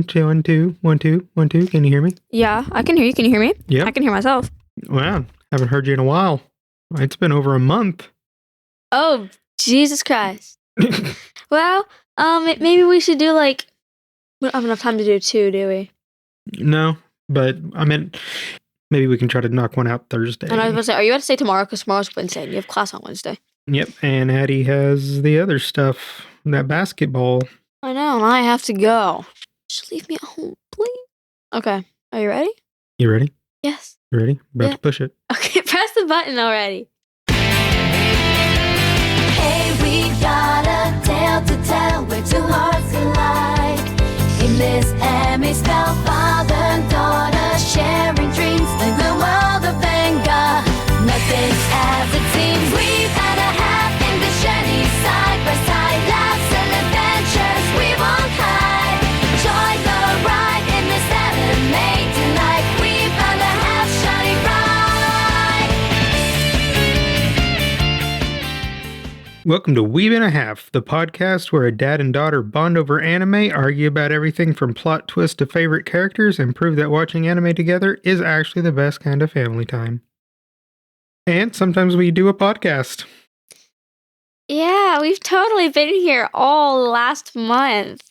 Two, 1, 2, 1, 2, 1, 2. Can you hear me? Yeah, I can hear you. Can you hear me? Yeah. I can hear myself. Wow. Haven't heard you in a while. It's been over a month. Oh, Jesus Christ. Well, maybe we should do we don't have enough time to do 2, do we? No, but I meant maybe we can try to knock one out Thursday. And I was about to say, are you about to say tomorrow? Because tomorrow's Wednesday and you have class on Wednesday. Yep, and Addie has the other stuff, that basketball. I know, and I have to go. Just leave me at home, please. Okay, are you ready? You ready? Yes. You ready? About to push it. Okay, press the button already. Hey, we got a tale to tell where two hearts collide. In this Emmy's spell, father and daughter sharing dreams in the world of Venga. Nothing's as it seems. We've had a half in this journey, side by side, laughs and adventures we won't hide. Join the ride in this anime tonight. We found a half shiny ride. Welcome to Weeb and a Half, the podcast where a dad and daughter bond over anime, argue about everything from plot twists to favorite characters, and prove that watching anime together is actually the best kind of family time. And sometimes we do a podcast. Yeah, we've totally been here all last month.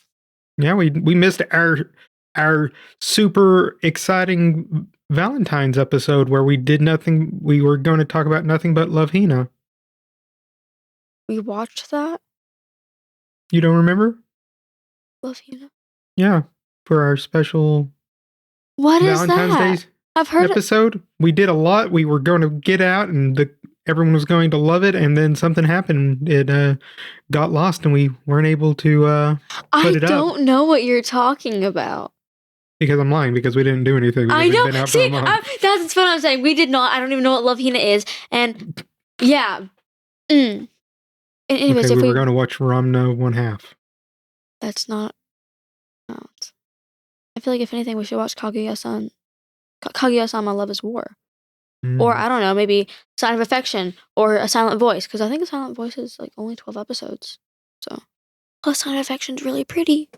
Yeah, we missed our super exciting Valentine's episode where we did nothing. We were going to talk about nothing but Love Hina. We watched that? You don't remember? Love Hina. Yeah, for our special What is Valentine's that? Day I've heard episode. We did a lot. We were going to get out, and everyone was going to love it. And then something happened. It got lost, and we weren't able to put it up. I don't know what you're talking about. Because I'm lying, because we didn't do anything. I know. Been out See, for a month. that's what I'm saying. We did not. I don't even know what Love Hina is. And yeah. And anyways, okay, if we were going to watch Ramna 1/2. That's not. No. I feel like if anything, we should watch Kaguya-sama Love is War. Or I don't know, maybe Sign of Affection or A Silent Voice, because I think A Silent Voice is like only 12 episodes. So, plus Sign of Affection's really pretty.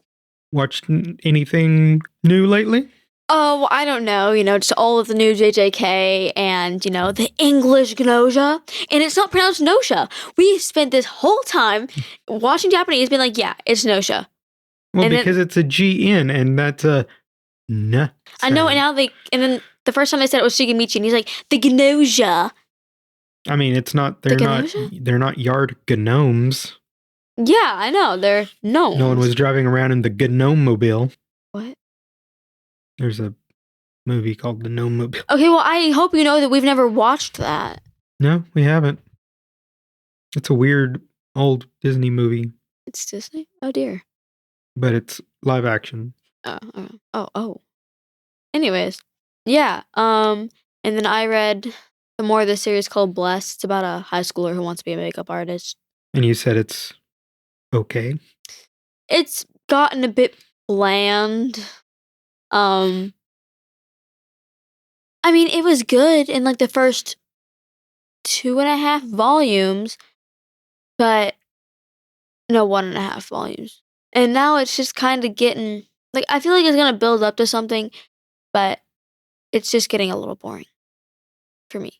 Watched anything new lately? Oh, well, I don't know, just all of the new JJK and, the English Gnosia. And it's not pronounced Gnosia. We spent this whole time watching Japanese being like, yeah, it's Gnosia. Well, and because it's a GN and that's a N. I know, and then the first time they said it was Shigemichi, and he's like, the Gnosia. I mean, it's not, they're not yard gnomes. Yeah, I know, they're gnomes. No one was driving around in the Gnome-mobile. What? There's a movie called The Gnome-mobile. Okay, well, I hope you know that we've never watched that. No, we haven't. It's a weird old Disney movie. It's Disney? Oh, dear. But it's live action. Oh. Anyways, yeah. And then I read some more of this series called Blessed. It's about a high schooler who wants to be a makeup artist. And you said it's okay? It's gotten a bit bland. I mean, it was good in like the first 2.5 volumes, but no, 1.5 volumes. And now it's just kind of getting, like, I feel like it's going to build up to something, but it's just getting a little boring for me.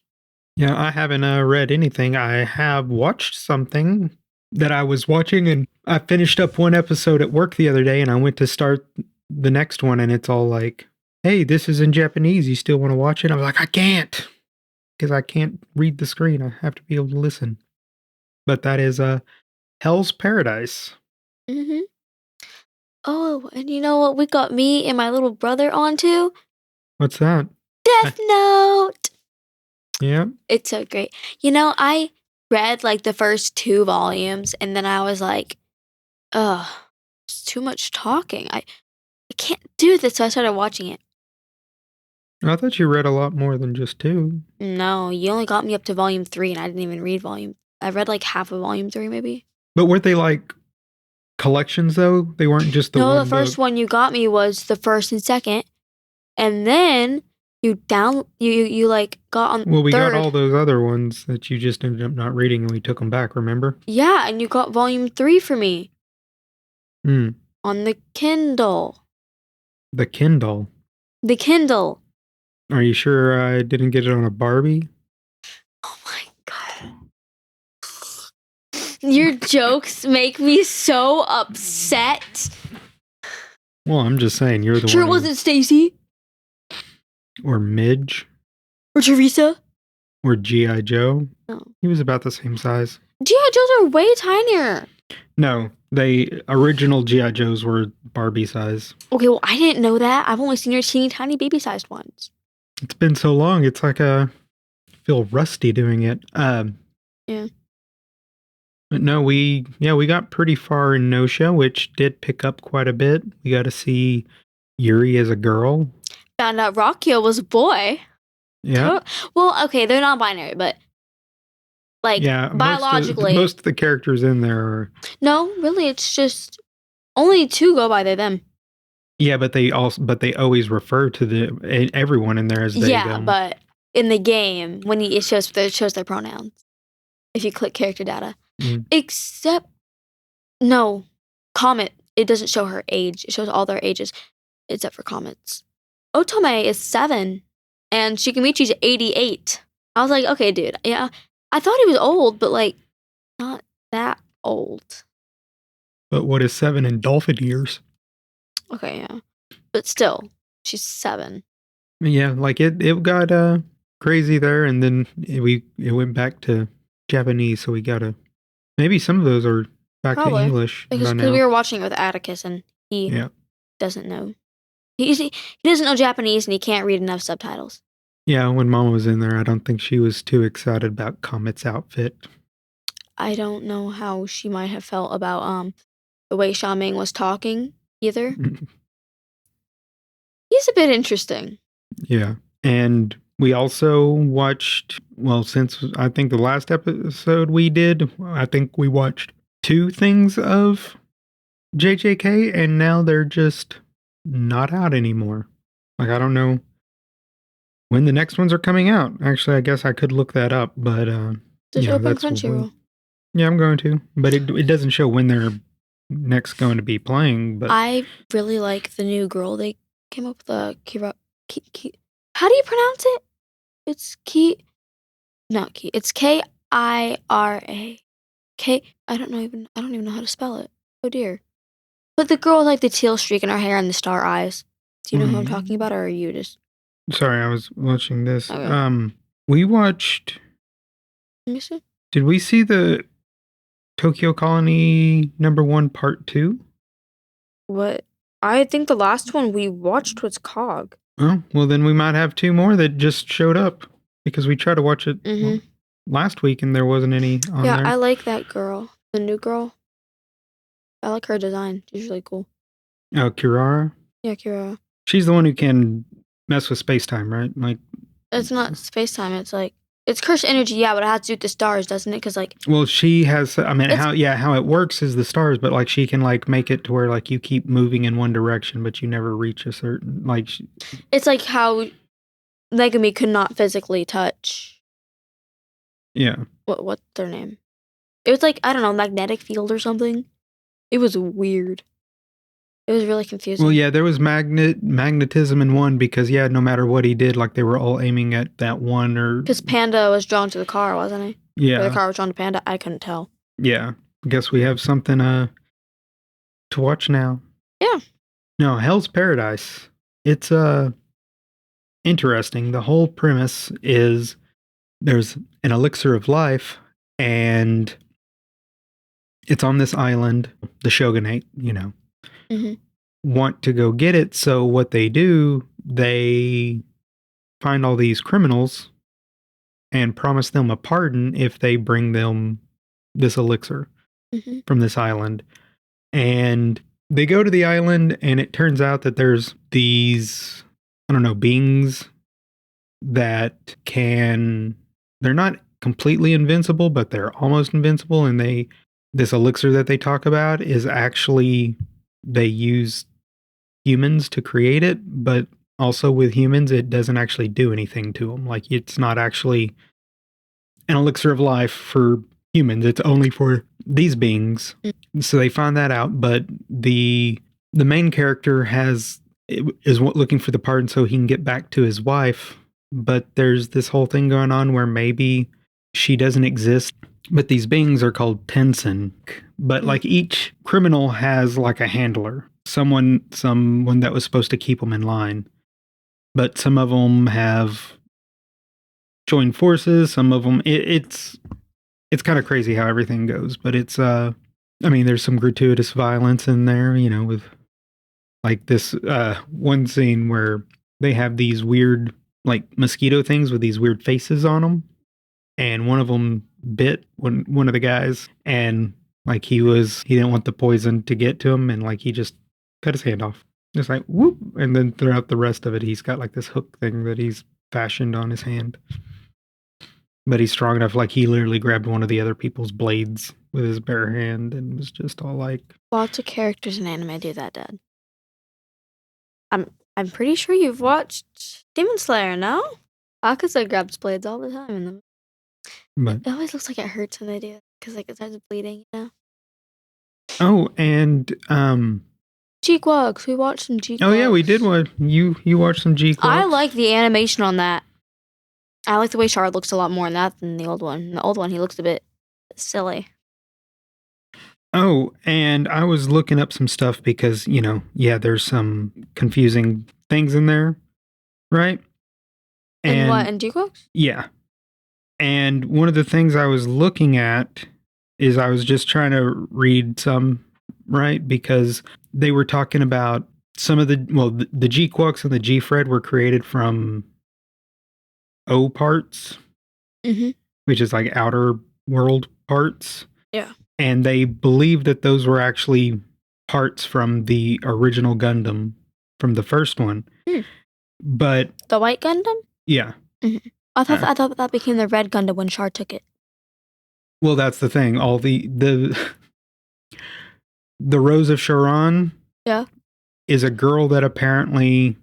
Yeah, I haven't read anything. I have watched something that I was watching, and I finished up one episode at work the other day, and I went to start the next one, and it's all like, hey, this is in Japanese. You still want to watch it? I'm like, I can't, because I can't read the screen. I have to be able to listen. But that is Hell's Paradise. Mm-hmm. Oh, and you know what we got me and my little brother onto? What's that? Death Note! Yeah. It's so great. I read like the first 2 volumes and then I was like, ugh, it's too much talking. I can't do this, so I started watching it. I thought you read a lot more than just 2. No, you only got me up to volume 3 and I didn't even read I read like half of volume 3 maybe. But weren't they like collections though? They weren't just the one. No, the first one you got me was the first and second. And then you like got on Well, we third. got all those other ones that you just ended up not reading and we took them back, remember? Yeah, and you got volume 3 for me. Hmm. On the Kindle. The Kindle. The Kindle. Are you sure I didn't get it on a Barbie? Oh my god. Your jokes make me so upset. Well, I'm just saying you're the Sure it one. wasn't Stacy? Or Midge. Or Teresa? Or G.I. Joe. No. He was about the same size. G.I. Joes are way tinier. No, original G.I. Joes were Barbie size. Okay, well, I didn't know that. I've only seen your teeny tiny baby-sized ones. It's been so long, it's like I feel rusty doing it. Yeah. But no, we got pretty far in Gnosia, which did pick up quite a bit. We got to see Yuri as a girl. Found out Rockio was a boy. Yeah. Well, okay, they're non-binary, but like biologically. Most of the characters in there are. No, really, it's just only 2 go by they them. Yeah, but they always refer to everyone in there as they. Yeah, but in the game, when it shows their pronouns. If you click character data. Except, no, Comet, it doesn't show her age. It shows all their ages, except for Comet's. Otome is 7, and Shikamichi's 88. I was like, okay, dude, yeah. I thought he was old, but, like, not that old. But what is 7 in dolphin years? Okay, yeah. But still, she's 7. Yeah, like it got crazy there, and then it went back to Japanese, so we gotta. Maybe some of those are back to English. Because we were watching it with Atticus, and he doesn't know. He doesn't know Japanese, and he can't read enough subtitles. Yeah, when Mama was in there, I don't think she was too excited about Comet's outfit. I don't know how she might have felt about the way Xiaoming was talking either. He's a bit interesting. Yeah, and we also watched, well, since I think the last episode we did, I think we watched 2 things of JJK, and now they're just not out anymore. Like, I don't know when the next ones are coming out. Actually, I guess I could look that up, but Just open Crunchyroll. Yeah, I'm going to, but it doesn't show when they're next going to be playing. But I really like the new girl they came up with. How do you pronounce it? It's not Ki. It's Kira. I don't even know how to spell it. Oh dear. But the girl with like the teal streak in her hair and the star eyes. Do you know who I'm talking about, or are you just? Sorry, I was watching this. Okay. We watched. Let me see. Did we see the Tokyo Colony #1 Part 2? What? I think the last one we watched was Cog. Oh, well, then we might have 2 more that just showed up because we tried to watch it last week and there wasn't any on there. Yeah, I like that girl. The new girl. I like her design. She's really cool. Oh, Kirara? Yeah, Kirara. She's the one who can mess with space-time, right? Like, it's not space-time. It's like, it's cursed energy, yeah, but it has to do with the stars, doesn't it? Because, like... Well, she has... I mean, how it works is the stars, but, like, she can, like, make it to where, like, you keep moving in one direction, but you never reach a certain... Like... It's like how Megami could not physically touch... Yeah. What's their name? It was, like, I don't know, magnetic field or something. It was weird. It was really confusing. Well, yeah, there was magnetism in one because, yeah, no matter what he did, like, they were all aiming at that one or... Because Panda was drawn to the car, wasn't he? Yeah. Or the car was drawn to Panda? I couldn't tell. Yeah. I guess we have something to watch now. Yeah. No, Hell's Paradise. It's interesting. The whole premise is there's an elixir of life, and it's on this island, the Shogunate, you know. Want to go get it, so what they do, they find all these criminals and promise them a pardon if they bring them this elixir from this island. And they go to the island, and it turns out that there's these, I don't know, beings that they're not completely invincible, but they're almost invincible, and this elixir that they talk about is actually... They use humans to create it, but also with humans, it doesn't actually do anything to them. Like, it's not actually an elixir of life for humans. It's only for these beings. So they find that out, but the main character has is looking for the pardon so he can get back to his wife. But there's this whole thing going on where maybe she doesn't exist, but these beings are called Tensen. But like each criminal has like a handler, someone that was supposed to keep them in line. But some of them have joined forces. Some of them, it's kind of crazy how everything goes. But it's I mean, there's some gratuitous violence in there, you know, with like this one scene where they have these weird like mosquito things with these weird faces on them, and one of them bit one of the guys, and like he didn't want the poison to get to him, and like he just cut his hand off, just like whoop, and then throughout the rest of it, he's got like this hook thing that he's fashioned on his hand. But he's strong enough, like he literally grabbed one of the other people's blades with his bare hand and was just all like. Lots of characters in anime do that, Dad. I'm pretty sure you've watched Demon Slayer, no? Akaza grabs blades all the time in them. But It always looks like it hurts when they do it, because like it starts bleeding, you know? oh, and G-Quogs. We watched some G-Quogs. oh yeah, we did one. You watched some G-Quogs? I like the animation on that. I like the way Char looks a lot more in that than the old one. In the old one, he looks a bit silly. Oh, and I was looking up some stuff because, you know, yeah, there's some confusing things in there, right? And what, in G-Quogs? Yeah. And one of the things I was looking at is I was just trying to read some, right? Because they were talking about some of the G-Quogs and the G-Fred were created from O parts, which is like outer world parts. Yeah. And they believe that those were actually parts from the original Gundam from the first one. But the white Gundam? Yeah. I thought that became the red Gundam when Char took it. Well, that's the thing. All the Rose of Sharon, yeah, is a girl that apparently.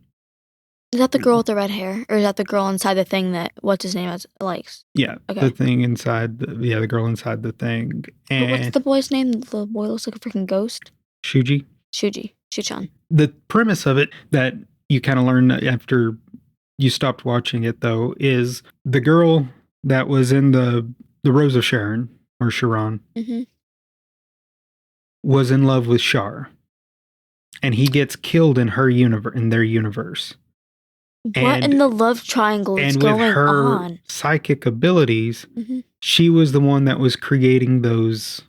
Is that the girl with the red hair, or is that the girl inside the thing that what's his name likes? Yeah, okay. The thing inside. The girl inside the thing. And what's the boy's name? The boy looks like a freaking ghost. Shuji-chan. The premise of it that you kind of learn after you stopped watching it, though, is the girl that was in the Rose of Sharon or Sharon was in love with Char, and he gets killed in their universe. What in the love triangle is going on? And with her psychic abilities, she was the one that was creating those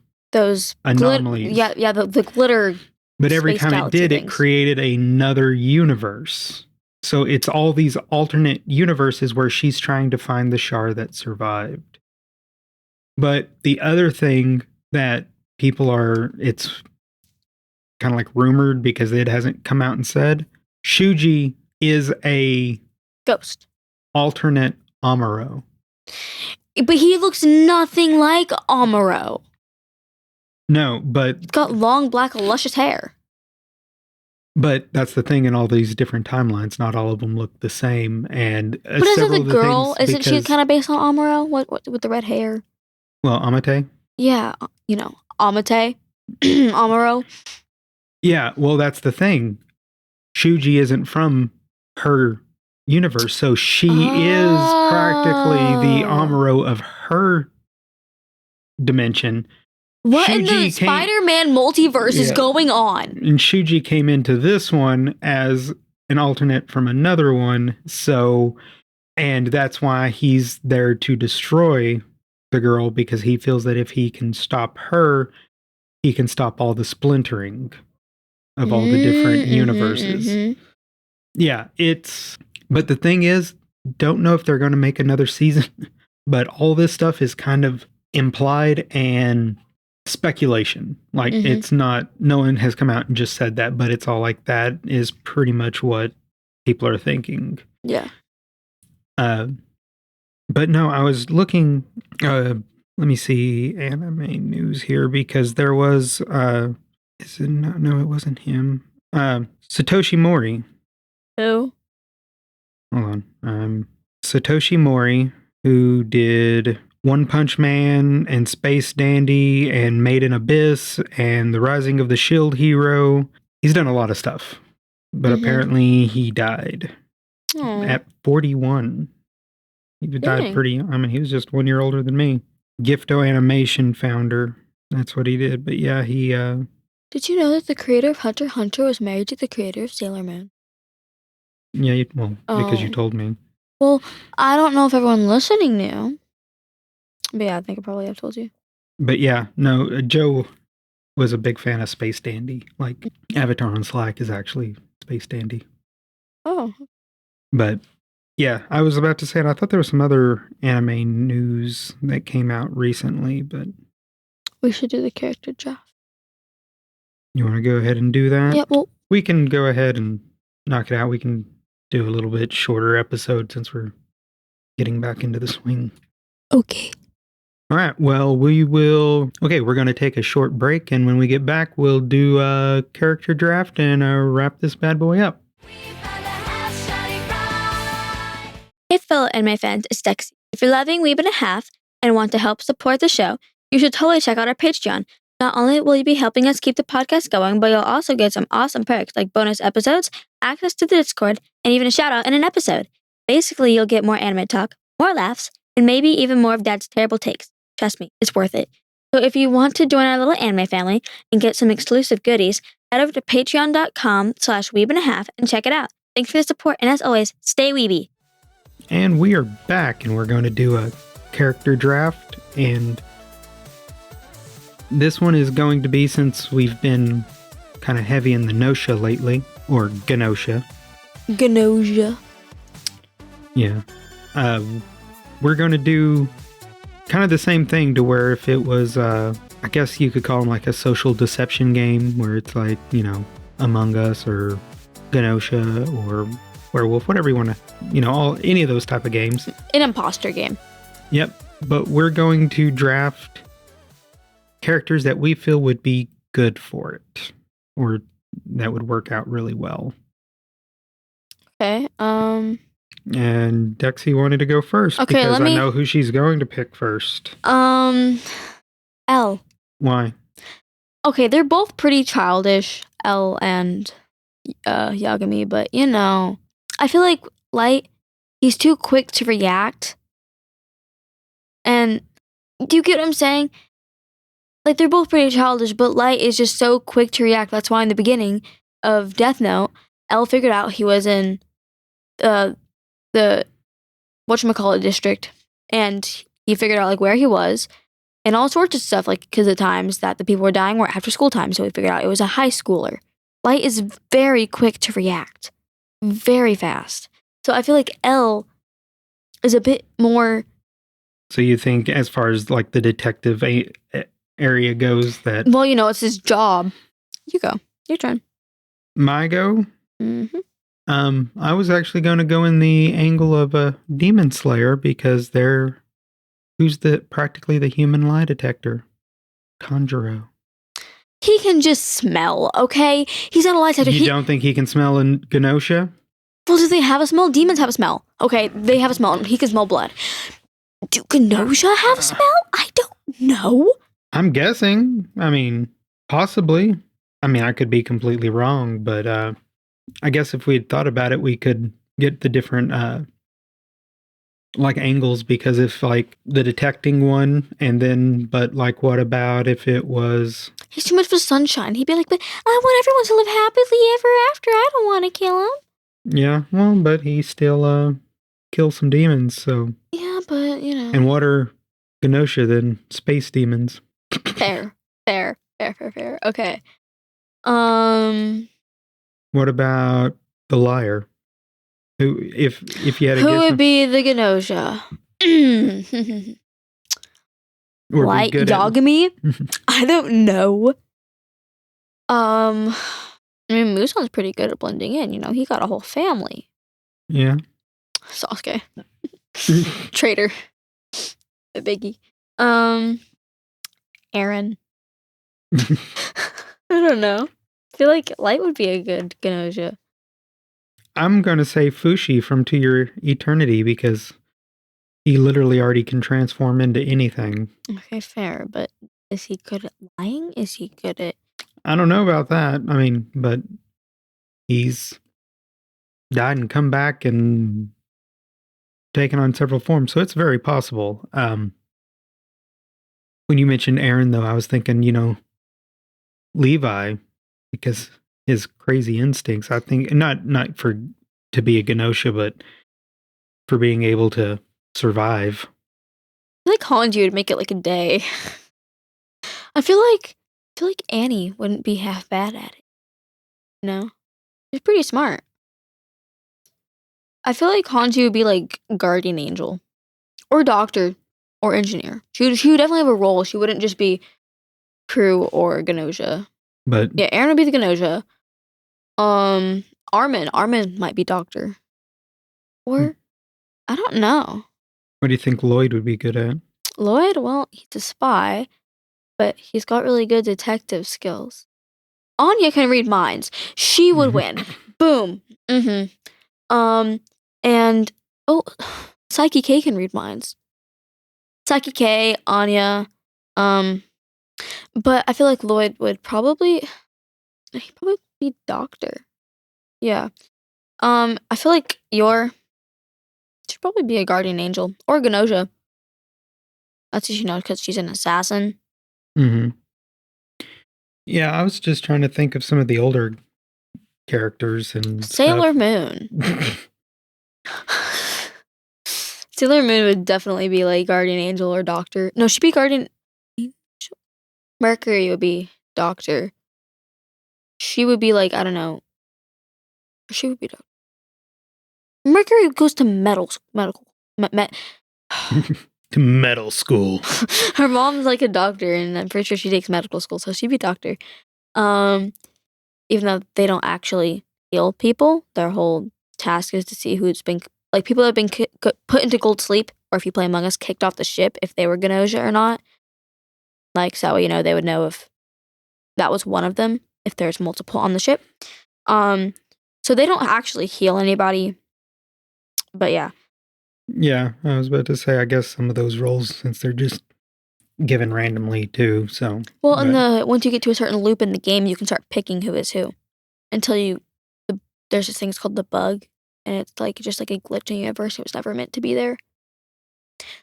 anomalies. The glitter. But every time it did, it created another universe. So it's all these alternate universes where she's trying to find the Char that survived. But the other thing that it's kind of like rumored because it hasn't come out and said, Shuji is a ghost. Alternate Amuro. But he looks nothing like Amuro. No, but he's got long, black, luscious hair. But that's the thing in all these different timelines. Not all of them look the same. And but isn't the girl? Isn't she kind of based on Amuro? What with the red hair? Well, Amate. Yeah, Amate, Amuro. Yeah, well, that's the thing. Shuji isn't from her universe, so she is practically the Amuro of her dimension. What in the Spider-Man multiverse is going on? And Shuji came into this one as an alternate from another one, and that's why he's there to destroy the girl, because he feels that if he can stop her, he can stop all the splintering of all the different universes. Yeah, but the thing is, don't know if they're going to make another season, but all this stuff is kind of implied and speculation. Like it's not, no one has come out and just said that, but it's all like that is pretty much what people are thinking. Yeah. But no, I was looking, let me see anime news here, because there was, no, it wasn't him. Satoshi Mori. Who? Hold on. Satoshi Mori, who did One Punch Man and Space Dandy and Made in Abyss and The Rising of the Shield Hero. He's done a lot of stuff. but Mhm. apparently he died Oh, at 41. He died dang. pretty young. I mean, he was just 1 year older than me. Gifto Animation founder. That's what he did. But yeah, he Did you know that the creator of Hunter x Hunter was married to the creator of Sailor Moon? yeah, well, because you Oh. told me. Well, I don't know if everyone listening knew. But yeah, I think I probably have told you. But yeah, no, Joe was a big fan of Space Dandy. Like Avatar on Slack is actually Space Dandy. Oh. But yeah, I was about to say it. I thought there was some other anime news that came out recently, but We should do the character draft. you want to go ahead and do that? Yeah, well, We can go ahead and knock it out. We can do a little bit shorter episode since we're getting back into the swing. okay. All right. Well, we will. Okay, we're going to take a short break, and when we get back, we'll do a character draft and wrap this bad boy up. Hey fellow anime fans, it's Dexy. If you're loving Weeb and a Half and want to help support the show, you should totally check out our Patreon. Not only will you be helping us keep the podcast going, but you'll also get some awesome perks like bonus episodes, access to the Discord, and even a shout out in an episode. Basically, you'll get more anime talk, more laughs, and maybe even more of Dad's terrible takes. Trust me, it's worth it. So if you want to join our little anime family and get some exclusive goodies, head over to patreon.com/weebandahalf and check it out. Thanks for the support, and as always, stay weeby. And we are back, and we're going to do a character draft. And this one is going to be, since we've been kind of heavy in the Gnosia lately, or Gnosia. Gnosia. Yeah. We're going to do kind of the same thing, to where if it was, I guess you could call them like a social deception game, where it's like, you know, Among Us or Gnosia or Werewolf, whatever you want to, you know, any of those type of games. An imposter game. Yep. But we're going to draft characters that we feel would be good for it, or that would work out really well. Okay. And Dexy wanted to go first, Okay, because let I me- know who she's going to pick first. L. Why? Okay, they're both pretty childish, L and Yagami, but you know, I feel like Light, he's too quick to react. And do you get what I'm saying? Like, they're both pretty childish, but Light is just so quick to react. That's why in the beginning of Death Note, L figured out he was in the whatchamacallit district, and he figured out like where he was and all sorts of stuff, like because the times that the people were dying were after school time, so he figured out it was a high schooler. Light is very quick to react, very fast. So I feel like L is a bit more. So you think, as far as like the detective area goes, that Well, you know, it's his job. You go. Your turn. my go? Mm-hmm. I was actually going to go in the angle of a demon slayer, because who's practically the human lie detector? Conjuro. He can just smell, okay? He's not a lie detector. You don't think he can smell in Gnosia? Well, do they have a smell? Demons have a smell. Okay, they have a smell. He can smell blood. Do Gnosia have a smell? I don't know. I'm guessing. I mean, possibly. I mean, I could be completely wrong, but I guess if we had thought about it, we could get the different like angles, because if like the detecting one, and then, but like, what about if it was? He's too much for sunshine. He'd be like, but I want everyone to live happily ever after. I don't want to kill him. Yeah, well, but he still kills some demons, so. Yeah, but, you know. And what are Gnosia than space demons? Fair. Okay. What about the liar? Who, if you had a Who guess, would be the Gnosia? or be Light good at- Yagami? I don't know. I mean, Muson's pretty good at blending in. You know, he got a whole family. Yeah. Sasuke. Traitor. A biggie. Aaron. I don't know. I feel like Light would be a good Gnosia. I'm going to say Fushi from To Your Eternity, because he literally already can transform into anything. Okay, fair. But is he good at lying? Is he good at... I don't know about that. I mean, but he's died and come back and taken on several forms. So it's very possible. When you mentioned Aaron, though, I was thinking, Levi, because his crazy instincts, I think, not for to be a Gnosia, but for being able to survive. I feel like Hanji would make it like a day. I feel like Annie wouldn't be half bad at it. She's pretty smart. I feel like Hanji would be like guardian angel, or doctor, or engineer. She would definitely have a role. She wouldn't just be crew or Gnosia. But Yeah, Aaron would be the Gnosia. Armin might be doctor, or I don't know. what do you think Lloyd would be good at? Lloyd, well, he's a spy, but he's got really good detective skills. Anya can read minds. She would win. Boom. And Psyche K can read minds. Psyche K, Anya, but I feel like Lloyd would probably be doctor. Yeah. I feel like should probably be a guardian angel or Gnosia. That's what you know because she's an assassin. Mm-hmm. Yeah, I was just trying to think of some of the older characters and Sailor stuff. Moon. Sailor Moon would definitely be like guardian angel or doctor. No, she'd be guardian angel. Mercury would be doctor. She would be like, I don't know. She would be doctor. Mercury goes to medical. To medical school. Her mom's like a doctor, and I'm pretty sure she takes medical school, so she'd be doctor. Even though they don't actually heal people, their whole task is to see who's been like people that have been put into gold sleep, or if you play Among Us, kicked off the ship if they were Gnosia or not. Like so, they would know if that was one of them, if there's multiple on the ship. So they don't actually heal anybody. But yeah. Yeah, I was about to say, I guess some of those roles, since they're just given randomly too, so. Well, and once you get to a certain loop in the game, you can start picking who is who. Until there's this thing called the bug, and it's like just like a glitch in the universe. It was never meant to be there.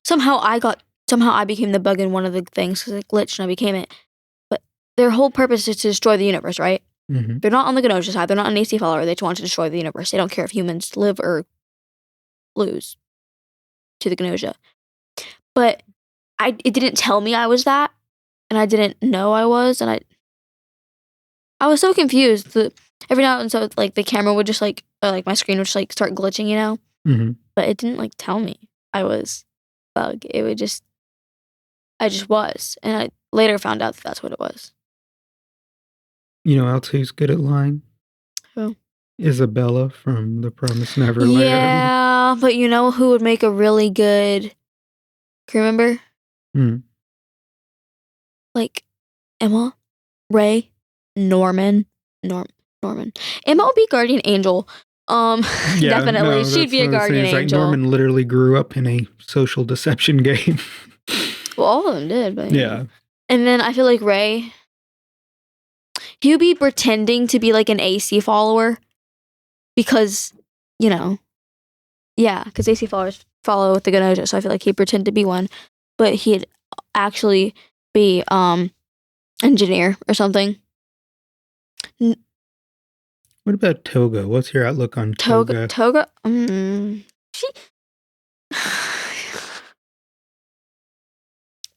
Somehow I became the bug in one of the things because it glitched and I became it. But their whole purpose is to destroy the universe, right? Mm-hmm. They're not on the Gnosia side. They're not an AC follower. They just want to destroy the universe. They don't care if humans live or lose to the Gnosia. But it didn't tell me I was that, and I didn't know I was, and I was so confused. Every now and so, like the camera would just like my screen would just like start glitching, Mm-hmm. But it didn't like tell me I was bug. It would I just was, and I later found out that that's what it was. You know else who's good at lying? Who? Isabella from The Promised Neverland. Yeah, but you know who would make a really good crew member? Like Emma, Ray, Norman. Emma would be guardian angel. Definitely, no, she'd be a guardian angel. angel. Like Norman literally grew up in a social deception game. Well, all of them did, but yeah. And then I feel like Ray, he would be pretending to be like an AC follower because, because AC followers follow the Gnosia, so I feel like he'd pretend to be one, but he'd actually be engineer or something. What about Toga? What's your outlook on Toga? Toga?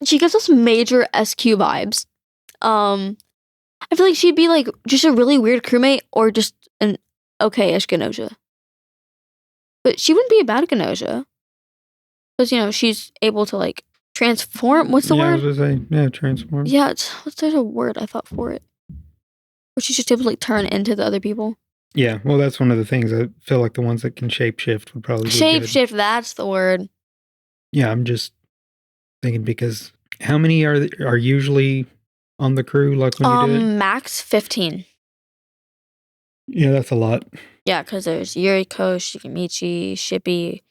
She gives us major SQ vibes. I feel like she'd be like just a really weird crewmate or just an okay-ish Gnosia. But she wouldn't be a bad Gnosia. Because, she's able to like transform. What's the word? I was gonna say, transform. Yeah, there's a word I thought for it. Where she's just able to like turn into the other people. Yeah, well, that's one of the things. I feel like the ones that can shapeshift would probably be good. Shapeshift, that's the word. Yeah, I'm just thinking because how many are usually on the crew? Like when you do it? Max 15. Yeah, that's a lot. Yeah, because there's Yuriko, Shikimichi, Shippy,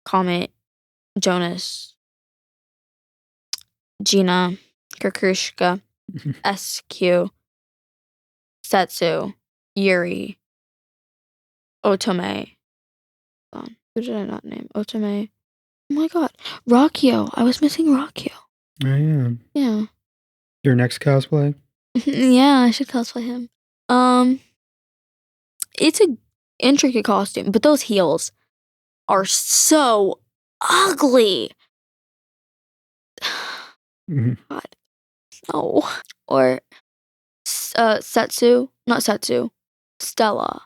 Comet, Jonas, Gina, Kurkushka, SQ, Setsu, Yuri, Otome. Hold on. Who did I not name? Otome. Oh my god. Rakio. I was missing Rakio. Oh, yeah. Yeah. Your next cosplay? Yeah, I should cosplay him. It's a intricate costume, but those heels are so ugly. Mhm. God. No. Or Setsu. Not Setsu. Stella.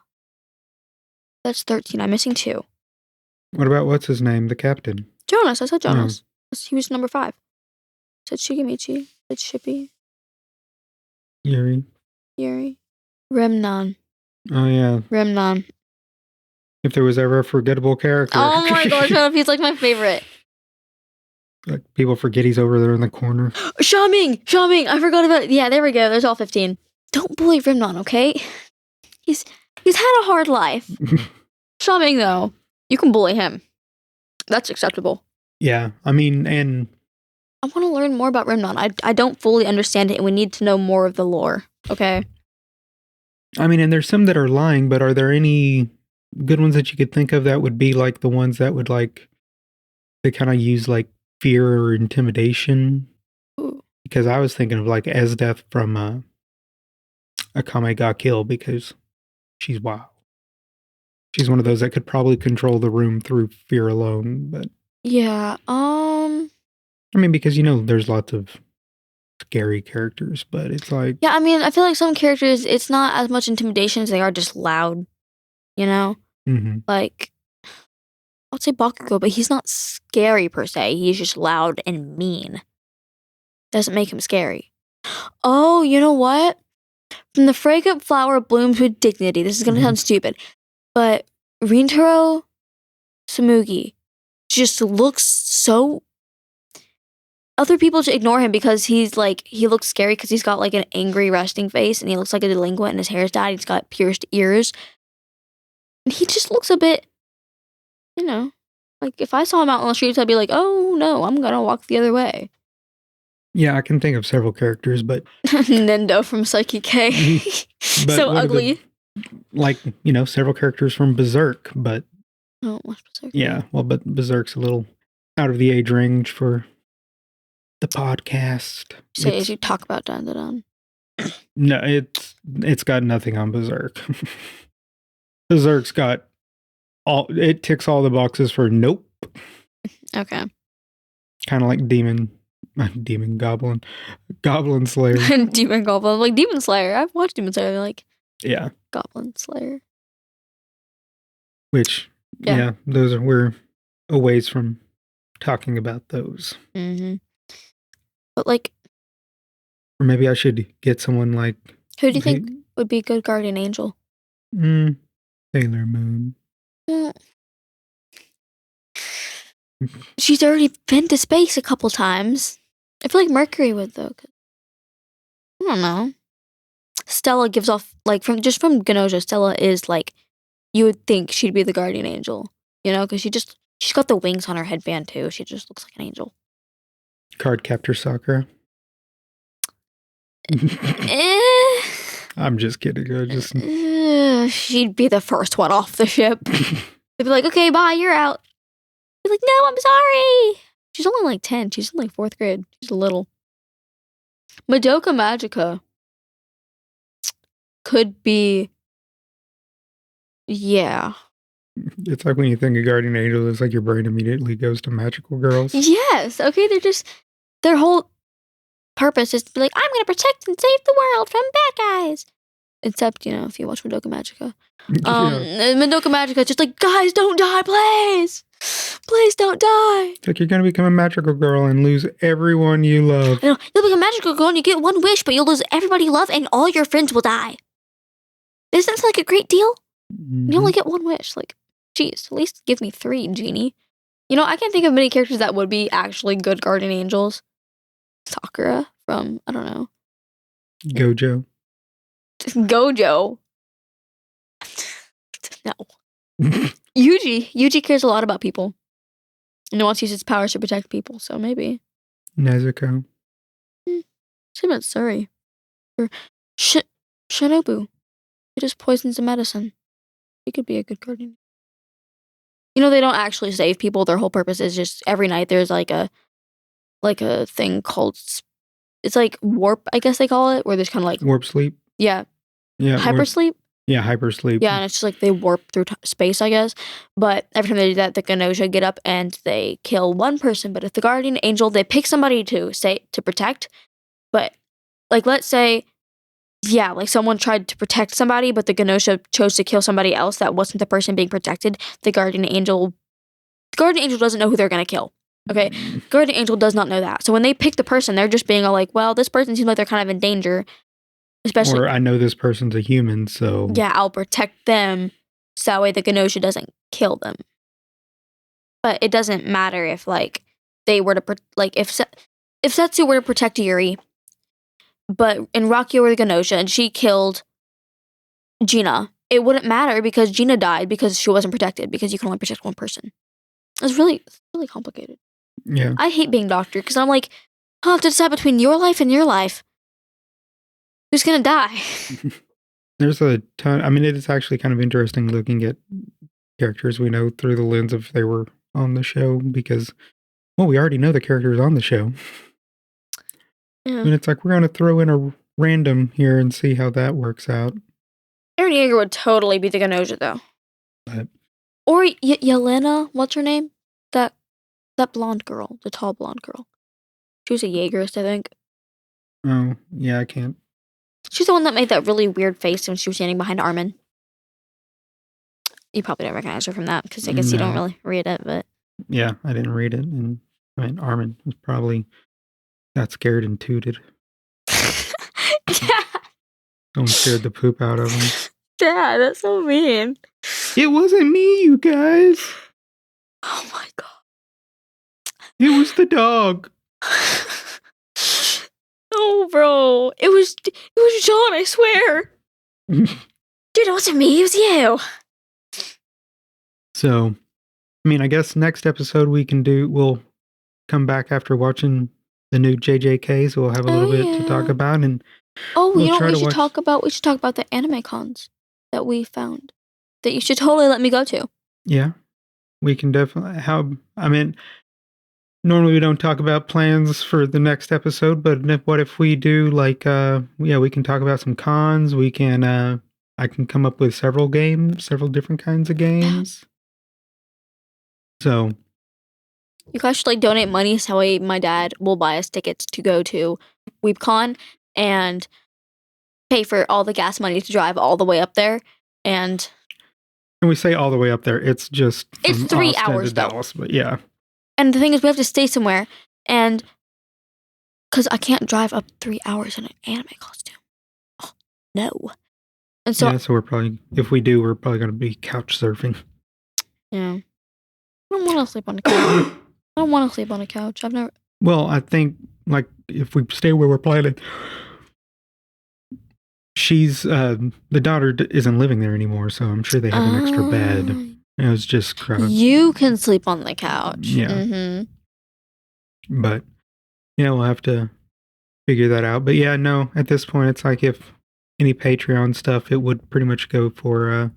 That's 13. I'm missing 2. What about what's his name? The captain. Jonas. I said Yeah. Jonas. He was number 5. Said Shigemichi. Said Shippy. Yuri. Yuri. Remnon. Oh, yeah. Remnon. If there was ever a forgettable character. Oh my gosh, shut up. He's like my favorite. Like, people forget he's over there in the corner. Xiaoming! I forgot about it. Yeah, there we go. There's all 15. Don't bully Remnon, okay? He's had a hard life. Xiaoming, though, you can bully him. That's acceptable. Yeah, I mean, and I want to learn more about Remnon. I don't fully understand it, and we need to know more of the lore, okay? I mean, and there's some that are lying, but are there any good ones that you could think of that would be like the ones that would like, they kind of use like fear or intimidation? Ooh. Because I was thinking of like Esdeath from Akame ga Kill, because she's wild. She's one of those that could probably control the room through fear alone, but Yeah, I mean, because there's lots of scary characters, but it's like, yeah, I mean, I feel like some characters, it's not as much intimidation as they are just loud, you know? mhm. Like, I would say Bakugo, but he's not scary per se. He's just loud and mean. Doesn't make him scary. Oh, you know what? From the fragrant flower blooms with dignity. This is gonna sound stupid, but Rintaro Samugi just looks so. Other people just ignore him because he looks scary because he's got like an angry resting face and he looks like a delinquent and his hair's dyed. He's got pierced ears. And he just looks a bit, like if I saw him out on the streets, I'd be like, oh no, I'm gonna walk the other way. Yeah, I can think of several characters, but Nendo from Psyche K. but So what are ugly. several characters from Berserk, but Oh, what's Berserk? yeah, well, but Berserk's a little out of the age range for the podcast. So as you talk about Dandadan. No, it's got nothing on Berserk. Berserk's got it ticks all the boxes for nope. Okay. Kind of like Demon Goblin Slayer. Demon Goblin. Like Demon Slayer. I've watched Demon Slayer. Like Yeah. Goblin Slayer. Which, Yeah. we're a ways from talking about those. Mm-hmm. But like, or maybe I should get someone like. Who do you think would be a good guardian angel? Sailor Moon. She's already been to space a couple times. I feel like Mercury would though. I don't know. Stella gives off from Gnosia. Stella is like, you would think she'd be the guardian angel, because she's got the wings on her headband too. She just looks like an angel. Card Captor Sakura. I'm just kidding. She'd be the first one off the ship. They'd be like, okay, bye, you're out. Be like, no, I'm sorry. She's only like 10. She's in like 4th grade. She's little. Madoka Magica could be, yeah. It's like when you think of guardian angel, it's like your brain immediately goes to magical girls. Yes. Okay. Their whole purpose is to be like, I'm going to protect and save the world from bad guys. Except, if you watch Madoka Magica. Madoka Magica is just like, guys, don't die, please. Please don't die. It's like you're going to become a magical girl and lose everyone you love. You'll become a magical girl and you get one wish, but you'll lose everybody you love and all your friends will die. Isn't that like a great deal? Mm-hmm. You only get one wish. Like, geez, at least give me 3, Genie. I can't think of many characters that would be actually good guardian angels. Sakura from, I don't know. Gojo. No. Yuji cares a lot about people. And wants to use his powers to protect people, so maybe. Nezuko. She meant Suri. Or Shinobu. He just poisons the medicine. She could be a good guardian. You know, they don't actually save people. Their whole purpose is just every night there's like a thing called it's like warp, I guess they call it, where there's kind of like Warp sleep. yeah, Yeah. hypersleep. Yeah, hypersleep. Yeah, and it's just like they warp through space, I guess. But every time they do that, the Gnosia get up and they kill one person. But if the guardian angel, they pick somebody to protect. But like, let's say, yeah, like someone tried to protect somebody, but the Gnosia chose to kill somebody else that wasn't the person being protected. The guardian angel doesn't know who they're gonna kill. Okay, guardian angel does not know that. So when they pick the person, they're just being all like, well, this person seems like they're kind of in danger. Especially, Or I know this person's a human, so yeah, I'll protect them so that way the Gnosia doesn't kill them. But it doesn't matter if like they were to if Setsu were to protect Yuri, but in Rocky were the Gnosia and she killed Gina, it wouldn't matter because Gina died because she wasn't protected because you can only protect one person. It's really complicated. yeah. I hate being doctor because I'm like, I'll have to decide between your life and your life. Who's gonna die? There's a ton. I mean, it is actually kind of interesting looking at characters we know through the lens of if they were on the show because, well, we already know the characters on the show. Yeah. And it's like we're going to throw in a random here and see how that works out. Eren Yeager would totally be the Gnosia though. But Or Yelena, what's her name? That blonde girl, the tall blonde girl. She was a Jaegerist, I think. oh yeah, I can't. She's the one that made that really weird face when she was standing behind Armin. You probably don't recognize her from that because I guess you don't No. really read it, but Yeah, I didn't read it, and I mean, Armin was probably got scared and tooted. yeah, Someone scared the poop out of him. Dad, that's so mean. It wasn't me, you guys. Oh my god. It was the dog. Oh, bro, it was John. I swear, dude, it wasn't me. It was you. So, I mean, I guess next episode we'll come back after watching the new JJK, so we'll have a little bit to talk about. And Oh, we'll you know what try we to should watch- talk about? We should talk about the anime cons that we found that you should totally let me go to. yeah, we can definitely. I mean, normally we don't talk about plans for the next episode, but what if we do? Like, we can talk about some cons. We can. I can come up with several different kinds of games. So You guys should like donate money so my dad will buy us tickets to go to WeebCon and pay for all the gas money to drive all the way up there. And we say all the way up there. It's just It's from 3 Austin hours, to though. Dallas, but yeah. And the thing is, we have to stay somewhere, and because I can't drive up 3 hours in an anime costume. Oh, no. And so, So we're probably, if we do, we're probably going to be couch surfing. yeah. I don't want to sleep on the couch. I don't want to sleep on a couch. I've never. Well, I think like if we stay where we're planning, she's the daughter isn't living there anymore, so I'm sure they have an extra bed. It was just crowded. You can sleep on the couch. Yeah. Mm-hmm. But yeah, we'll have to figure that out. But yeah, no, at this point, it's like if any Patreon stuff, it would pretty much go for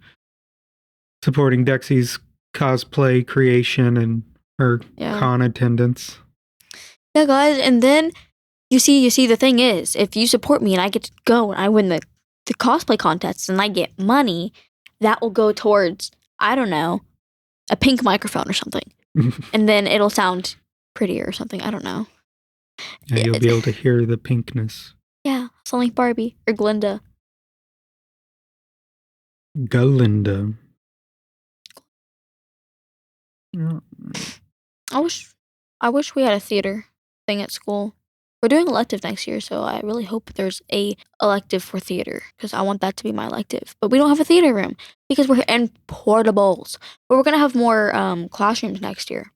supporting Dexy's cosplay creation and her con attendance. Yeah, guys, and then you see, the thing is, if you support me and I get to go and I win the cosplay contests and I get money, that will go towards, I don't know, a pink microphone or something. And then it'll sound prettier or something. I don't know. Yeah, you'll be able to hear the pinkness. Yeah, sound like Barbie or Glinda. Galinda. Yeah. I wish we had a theater thing at school. We're doing elective next year, so I really hope there's a elective for theater because I want that to be my elective. But we don't have a theater room because we're in portables. But we're gonna have more classrooms next year,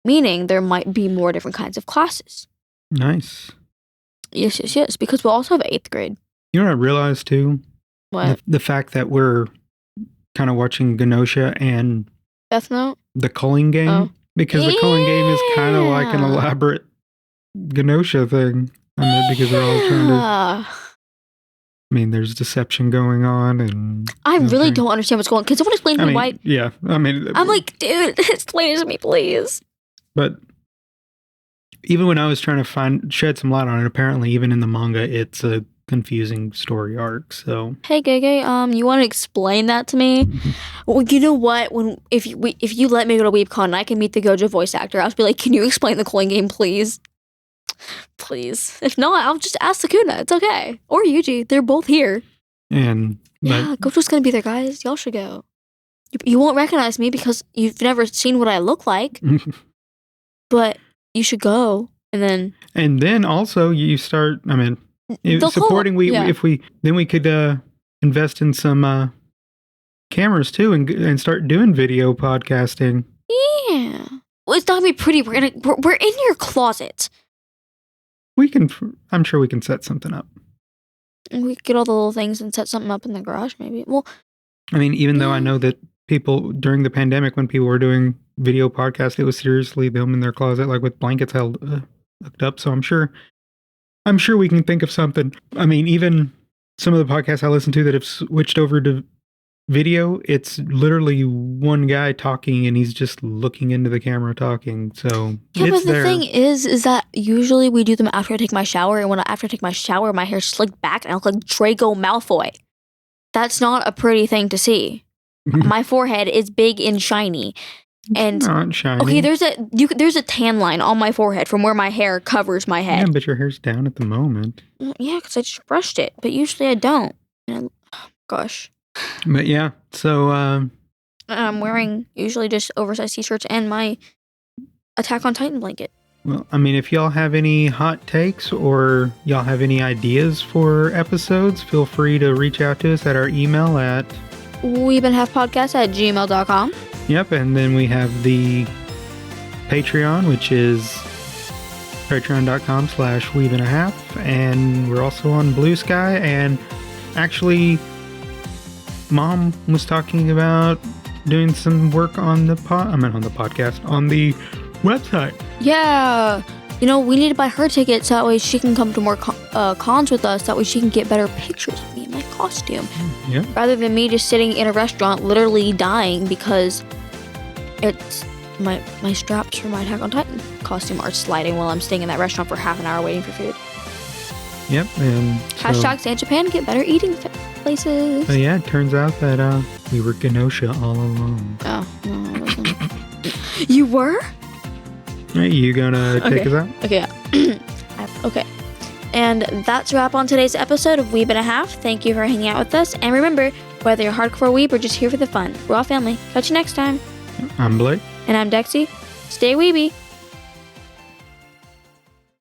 meaning there might be more different kinds of classes. Nice. Yes. Because we'll also have 8th grade. You know what I realized too? What? The fact that we're kind of watching Gnosia and Death Note? the culling game. Oh. Because the culling game is kind of like an Yeah. elaborate Gnosia thing. I mean, because they're all trying to. I mean, there's deception going on, and I really don't understand what's going on. Can someone explain to me why? Yeah, I mean, I'm like, dude, explain it to me, please. But even when I was trying to shed some light on it, apparently even in the manga, it's a confusing story arc. So hey, Gege, you want to explain that to me? Well, you know what? If you let me go to WeebCon and I can meet the Gojo voice actor, I'll be like, can you explain the coin game, please? Please. If not, I'll just ask Sakuna. It's okay. Or Yuji. They're both here. And yeah, Gojo's gonna be there, guys. Y'all should go. You won't recognize me because you've never seen what I look like. But you should go, and then also you start. I mean, supporting. If we could invest in some cameras too, and start doing video podcasting. Yeah, well, it's not gonna be pretty. We're in your closet. We can. I'm sure we can set something up. We could get all the little things and set something up in the garage, maybe. Well, I mean, even though I know that people during the pandemic, when people were doing video podcasts, it was seriously them in their closet, like with blankets hooked up. So I'm sure we can think of something. I mean, even some of the podcasts I listen to that have switched over to video, it's literally one guy talking and he's just looking into the camera talking. So yeah, but the thing is that usually we do them after I take my shower, and after I take my shower, my hair's slicked back and I look like Draco Malfoy. That's not a pretty thing to see. My forehead is big and shiny. And it's not shiny. Okay, there's a tan line on my forehead from where my hair covers my head. Yeah, but your hair's down at the moment. Yeah, because I just brushed it, but usually I don't. Gosh. But yeah, so I'm wearing usually just oversized t-shirts and my Attack on Titan blanket. Well, I mean, if y'all have any hot takes or y'all have any ideas for episodes, feel free to reach out to us at our email at weebandhalfpodcast@gmail.com. Yep, and then we have the Patreon, which is patreon.com/weebandhalf, and we're also on Blue Sky. And actually, Mom was talking about doing some work on the podcast, on the website. Yeah, we need to buy her tickets so that way she can come to more cons with us. That way she can get better pictures of me in my costume. Yeah. Rather than me just sitting in a restaurant literally dying because it's my straps for my Attack on Titan costume are sliding while I'm staying in that restaurant for half an hour waiting for food. Yep, and hashtag San Japan, get better eating places. Yeah, it turns out that we were Gnosia all along. Oh, no, I wasn't. You were? Right, you gonna take us out? Okay, yeah. Okay. And that's a wrap on today's episode of Weeb and a Half. Thank you for hanging out with us. And remember, whether you're hardcore weeb or just here for the fun, we're all family. Catch you next time. I'm Blake. And I'm Dexy. Stay weeby.